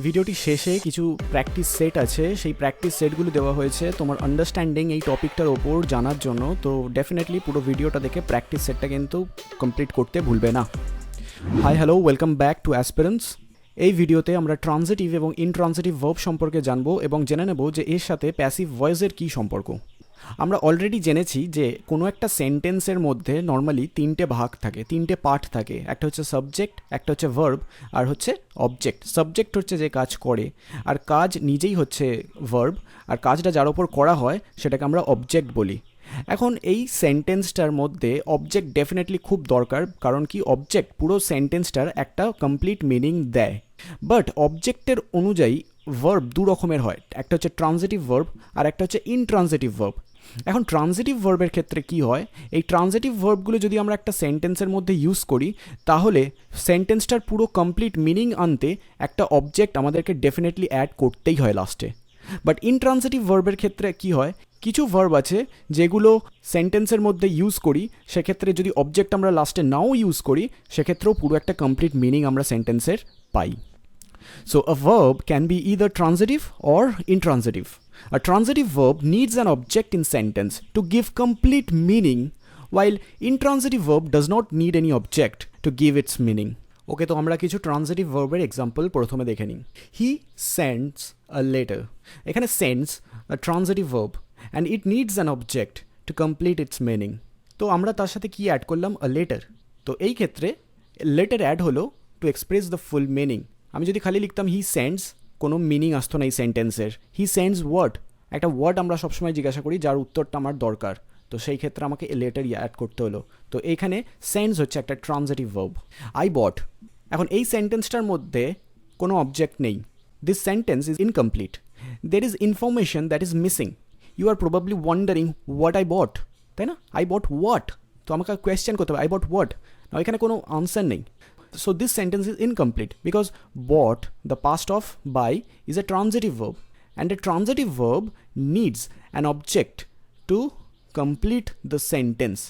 ভিডিওটি শেষে কিছু প্র্যাকটিস সেট আছে, সেই প্র্যাকটিস সেটগুলো দেওয়া হয়েছে তোমার আন্ডারস্ট্যান্ডিং এই টপিকটার ওপর জানার জন্য। তো ডেফিনেটলি পুরো ভিডিওটা দেখে প্র্যাকটিস সেটটা কিন্তু কমপ্লিট করতে ভুলবে না। Hi hello, welcome back to aspirants. এই ভিডিওতে আমরা ট্রানজিটিভ এবং ইনট্রানজিটিভ ভার্ব সম্পর্কে জানবো এবং জেনে নেব যে এর সাথে প্যাসিভ ভয়েসের কী সম্পর্ক। আমরা অলরেডি জেনেছি যে কোনো একটা সেন্টেন্সের মধ্যে নর্মালি তিনটে ভাগ থাকে, তিনটে পার্ট থাকে। একটা হচ্ছে সাবজেক্ট, একটা হচ্ছে ভার্ব, আর হচ্ছে অবজেক্ট। সাবজেক্ট হচ্ছে যে কাজ করে, আর কাজ নিজেই হচ্ছে ভার্ব, আর কাজটা যার ওপর করা হয় সেটাকে আমরা অবজেক্ট বলি। এখন এই সেন্টেন্সটার মধ্যে অবজেক্ট ডেফিনেটলি খুব দরকার, কারণ কি অবজেক্ট পুরো সেন্টেন্সটার একটা কমপ্লিট মিনিং দেয়। বাট অবজেক্টের অনুযায়ী ভার্ব দু রকমের হয়, একটা হচ্ছে ট্রানজিটিভ ভার্ব আর একটা হচ্ছে ইনট্রানজিটিভ ভার্ব। এখন ট্রানজিটিভ ভার্বের ক্ষেত্রে কি হয়, এই ট্রানজিটিভ ভার্বগুলো যদি আমরা একটা সেন্টেন্সের মধ্যে ইউজ করি তাহলে সেন্টেন্সটার পুরো কমপ্লিট মিনিং আনতে একটা অবজেক্ট আমাদেরকে ডেফিনেটলি অ্যাড করতেই হয় লাস্টে। বাট ইনট্রানজিটিভ ভার্বের ক্ষেত্রে কি হয়, কিছু ভার্ব আছে যেগুলো সেন্টেন্সের মধ্যে ইউজ করি, সেক্ষেত্রে যদি অবজেক্ট আমরা লাস্টে নাও ইউজ করি সেক্ষেত্রেও পুরো একটা কমপ্লিট মিনিং আমরা সেন্টেন্সের পাই। So a verb can be either transitive or intransitive. A transitive verb needs an object in sentence to give complete meaning, while intransitive verb does not need any object to give its meaning. ওকে, তো আমরা কিছু transitive ভার্বের example প্রথমে দেখে নিই। হি sends a letter. এখানে sends a transitive verb and it needs an object to complete its meaning. তো আমরা তার সাথে কি অ্যাড করলাম, আ লেটার। তো এই ক্ষেত্রে লেটার অ্যাড হলো to express the full meaning. আমি যদি খালি লিখতাম হি সেন্ডস, কোনো মিনিং আসতো না এই সেন্টেন্সের। হি সেন্ডস ওয়ার্ড, একটা ওয়ার্ড আমরা সবসময় জিজ্ঞাসা করি যার উত্তরটা আমার দরকার, তো সেই ক্ষেত্রে আমাকে লেটার অ্যাড করতে হলো। তো এইখানে সেন্ডস হচ্ছে একটা ট্রানজিটিভ ভার্ব। আই বট, এখন এই সেন্টেন্সটার মধ্যে কোনো অবজেক্ট নেই। This sentence is incomplete, there is information that is missing. You are probably wondering what I bought, তাই না? আই বট হোয়াট, তো আমাকে কোয়েশ্চেন করতে হবে আই বট হোয়াট, না এখানে কোনো আনসার নেই। So this sentence is incomplete because bought, the past of buy, is a transitive verb, and a transitive verb needs an object to complete the sentence,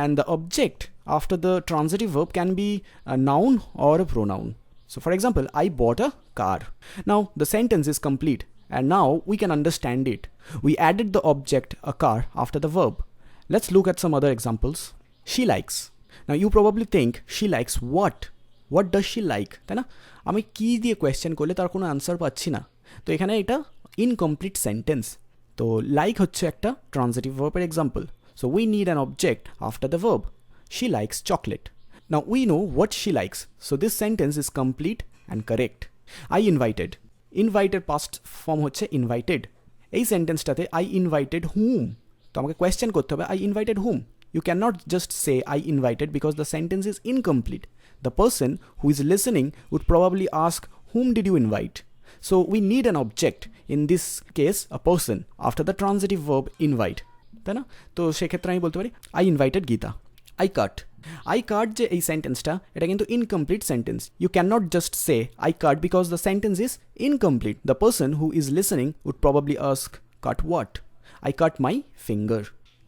and the object after the transitive verb can be a noun or a pronoun. So for example, I bought a car. Now the sentence is complete and now we can understand it. We added the object a car after the verb. Let's look at some other examples. She likes. Now you probably think she likes what? What does she like? তাই না? আমি কি দিয়ে question করলে তার কোনো answer পাচ্ছি না, তো এখানে এটা ইনকমপ্লিট সেন্টেন্স। তো লাইক হচ্ছে একটা ট্রানজিটিভ ভার্বের example. So we need an object after the verb. She likes chocolate. Now we know what she likes, so this sentence is complete and correct. I invited, invited past form হচ্ছে invited. এই সেন্টেন্সটাতে I invited হুম, তো আমাকে question করতে হবে I invited whom. You cannot just say I invited because the sentence is incomplete. The person who is listening would probably ask, whom did you invite? So we need an object, in this case a person, after the transitive verb invite. তাই না? তো সেক্ষেত্রে আমি বলতে পারি I invited Geeta. I cut. I cut যে এই সেন্টেন্সটা, এটা কিন্তু incomplete sentence. You cannot just say I cut because the sentence is incomplete. The person who is listening would probably ask, cut what? I cut my finger.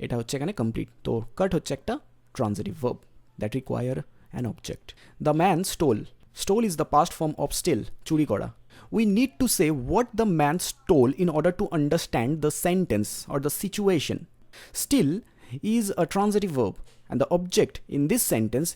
এটা হচ্ছে এখানে complete. তো cut হচ্ছে একটা transitive verb that require an object. The man stole, stole is the past form of steal, চুরি করা। We need to say what the man stole in order to understand the sentence or the situation. Steal is a transitive verb and the object in this sentence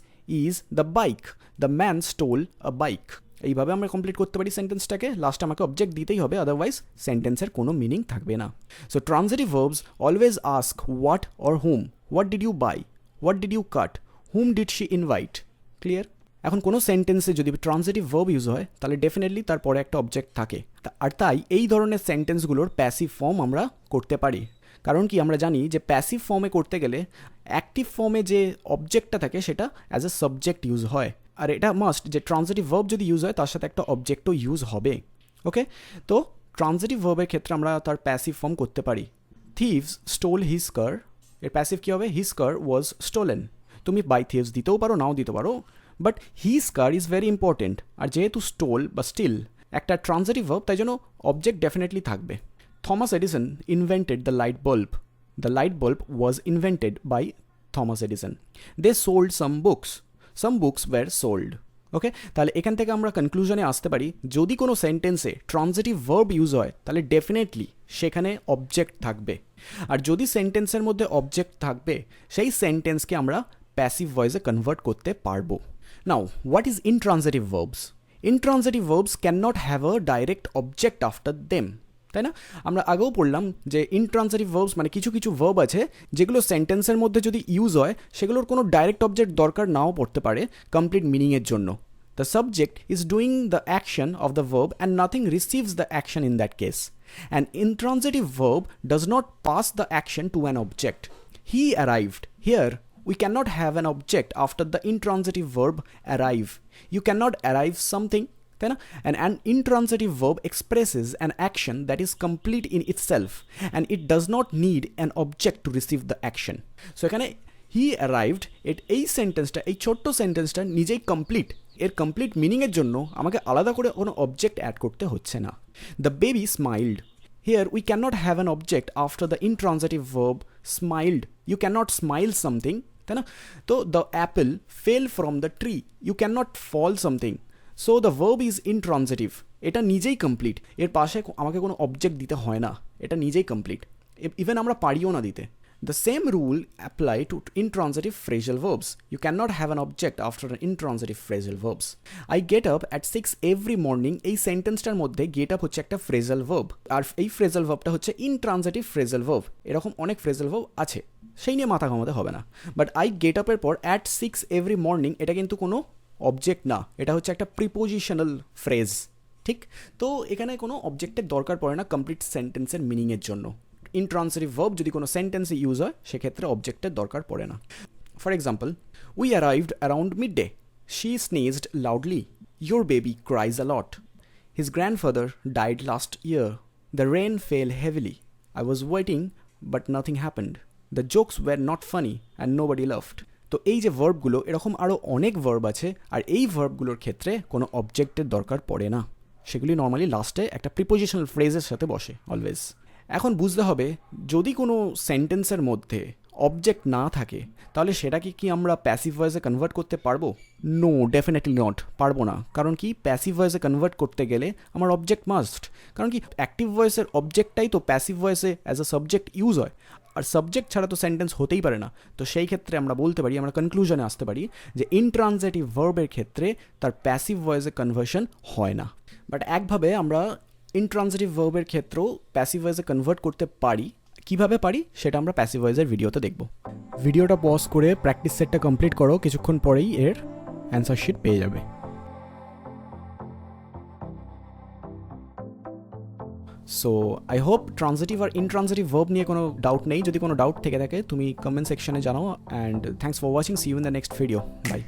is the bike. The man stole a bike. এইভাবে আমরা complete করতে পারি সেন্টেন্সটাকে, last আমাকে object দিতেই হবে, otherwise সেন্টেন্সের কোনো meaning থাকবে না। So transitive verbs always ask what or whom, what did you buy, what did you cut, whom did she invite. Clear? এখন কোনো সেন্টেন্সে যদি ট্রানজিটিভ ভার্ব ইউজ হয় তাহলে ডেফিনেটলি তারপরে একটা অবজেক্ট থাকে, আর তাই এই ধরনের সেন্টেন্সগুলোর প্যাসিভ ফর্ম আমরা করতে পারি। কারণ কি আমরা জানি যে প্যাসিভ ফর্মে করতে গেলে অ্যাক্টিভ ফর্মে যে অবজেক্টটা থাকে সেটা অ্যাজ এ সাবজেক্ট ইউজ হয়, আর এটা মাস্ট যে ট্রানজিটিভ ভার্ব যদি ইউজ হয় তার সাথে একটা অবজেক্টও ইউজ হবে। ওকে, তো ট্রানজিটিভ ভার্বের ক্ষেত্রে আমরা তার প্যাসিভ ফর্ম করতে পারি। থিভস স্টোল হিজ কার, এর প্যাসিভ কী হবে, হিজ কার ওয়াজ স্টোলেন। তুমি বাই থিভস দিতেও পারো, নাও দিতে পারো, but his car is very important. আর যেহেতু স্টোল বা স্টিল একটা ট্রানজিটিভ ভার্ব, তাই জন্য অবজেক্ট ডেফিনেটলি থাকবে। Thomas Edison invented the light bulb. The light bulb was invented by Thomas Edison. They sold some books. Some books were sold. ওকে, তাহলে এখান থেকে আমরা কনক্লুশনে আসতে পারি যদি কোনো সেন্টেন্সে ট্রানজিটিভ ভার্ব ইউজ হয় তাহলে ডেফিনেটলি সেখানে অবজেক্ট থাকবে, আর যদি সেন্টেন্সের মধ্যে অবজেক্ট থাকবে সেই সেন্টেন্সকে আমরা প্যাসিভ ভয়েসে কনভার্ট করতে পারবো। Now what is intransitive verbs? Intransitive verbs can not have a direct object after them, তাই না? আমরা আগেও পড়লাম যে ইনট্রানজিটিভ ভার্বস মানে কিছু কিছু ভার্ব আছে যেগুলো সেন্টেন্সের মধ্যে যদি ইউজ হয় সেগুলোর কোনো ডাইরেক্ট অবজেক্ট দরকার নাও পড়তে পারে কমপ্লিট মিনিংয়ের জন্য। The subject is doing the action of the verb and nothing receives the action in that case. An intransitive verb does not pass the action to an object. He arrived, here we cannot have an object after the intransitive verb arrive. You cannot arrive something, তাই না? And an intransitive verb expresses an action that is complete in itself and it does not need an object to receive the action. So এখানে he arrived, এই সেন্টেন্সটা, এই ছোট্ট সেন্টেন্সটা নিজেই complete. এর কমপ্লিট মিনিংয়ের জন্য আমাকে আলাদা করে কোনো অবজেক্ট অ্যাড করতে হচ্ছে না। The baby smiled. Here we cannot have an object after the intransitive verb smiled. You cannot smile something, তাই না? তো the apple fell from the tree. You cannot fall something. So the verb is intransitive. এটা নিজেই complete, এর পাশে আমাকে কোনো object দিতে হয় না, এটা নিজেই কমপ্লিট, ইভেন আমরা পারিও না দিতে। The same rule apply to intransitive phrasal verbs. You cannot have an object after an intransitive phrasal verbs. I get up at 6 every morning. এই সেন্টেন্সটার মধ্যে get up হচ্ছে একটা phrasal verb, আর এই phrasal verbটা হচ্ছে intransitive phrasal verb। এরকম অনেক phrasal verb আছে, সেই নিয়ে মাথা ঘামাতে হবে না। বাট I get up এর পর at 6 every morning এটা কিন্তু কোনো অবজেক্ট না, এটা হচ্ছে একটা প্রিপোজিশনাল ফ্রেজ, ঠিক? তো এখানে কোনো অবজেক্টের দরকার পড়ে না কমপ্লিট সেন্টেন্সের মিনিংয়ের জন্য। ইনট্রানজিটিভ ভার্ব যদি কোনো সেন্টেন্সে ইউজ হয় সেক্ষেত্রে অবজেক্টের দরকার পড়ে না। For example, we arrived around midday. She sneezed loudly. Your baby cries a lot. His grandfather died last year. The rain fell heavily. I was waiting but nothing happened. The jokes were not funny and nobody laughed. তো এই যে ভার্বগুলো, এরকম আরও অনেক verb আছে, আর এই ভার্বগুলোর ক্ষেত্রে কোনো অবজেক্টের দরকার পড়ে না, সেগুলি নর্মালি লাস্টে একটা প্রিপোজিশনাল ফ্রেজের সাথে বসে অলওয়েজ। এখন বুঝতে হবে যদি কোনো সেন্টেন্সের মধ্যে অবজেক্ট না থাকে তাহলে সেটাকে কি আমরা প্যাসিভ ভয়েসে কনভার্ট করতে পারবো? নো, ডেফিনেটলি নট, পারবো না। কারণ কি, প্যাসিভ ভয়েসে কনভার্ট করতে গেলে আমার অবজেক্ট মাস্ট। কারণ কি, অ্যাক্টিভ ভয়েসের অবজেক্টটাই তো প্যাসিভ ভয়েসে অ্যাজ আ সাবজেক্ট ইউজ হয়, আর সাবজেক্ট ছাড়া তো সেন্টেন্স হতেই পারে না। তো সেই ক্ষেত্রে আমরা বলতে পারি, আমরা কনক্লুশনে আসতে পারি যে ইনট্রানজিটিভ ভার্বের ক্ষেত্রে তার প্যাসিভ ভয়েসে কনভার্সন হয় না। বাট একভাবে আমরা ইনট্রানজিটিভ ভার্বের ক্ষেত্রেও প্যাসিভ ভয়েসে কনভার্ট করতে পারি। কীভাবে পারি সেটা আমরা প্যাসিভ ভয়েসের ভিডিওতে দেখব। ভিডিওটা পজ করে প্র্যাকটিস সেটটা কমপ্লিট করো, কিছুক্ষণ পরেই এর অ্যান্সার শিট পেয়ে যাবে। সো আই হোপ ট্রানজিটিভ আর ইনট্রানজিটিভ ভার্ব নিয়ে কোনো ডাউট নেই। যদি কোনো ডাউট থেকে থাকে তুমি কমেন্ট সেকশনে জানাও। And thanks for watching, see you in the next video, by.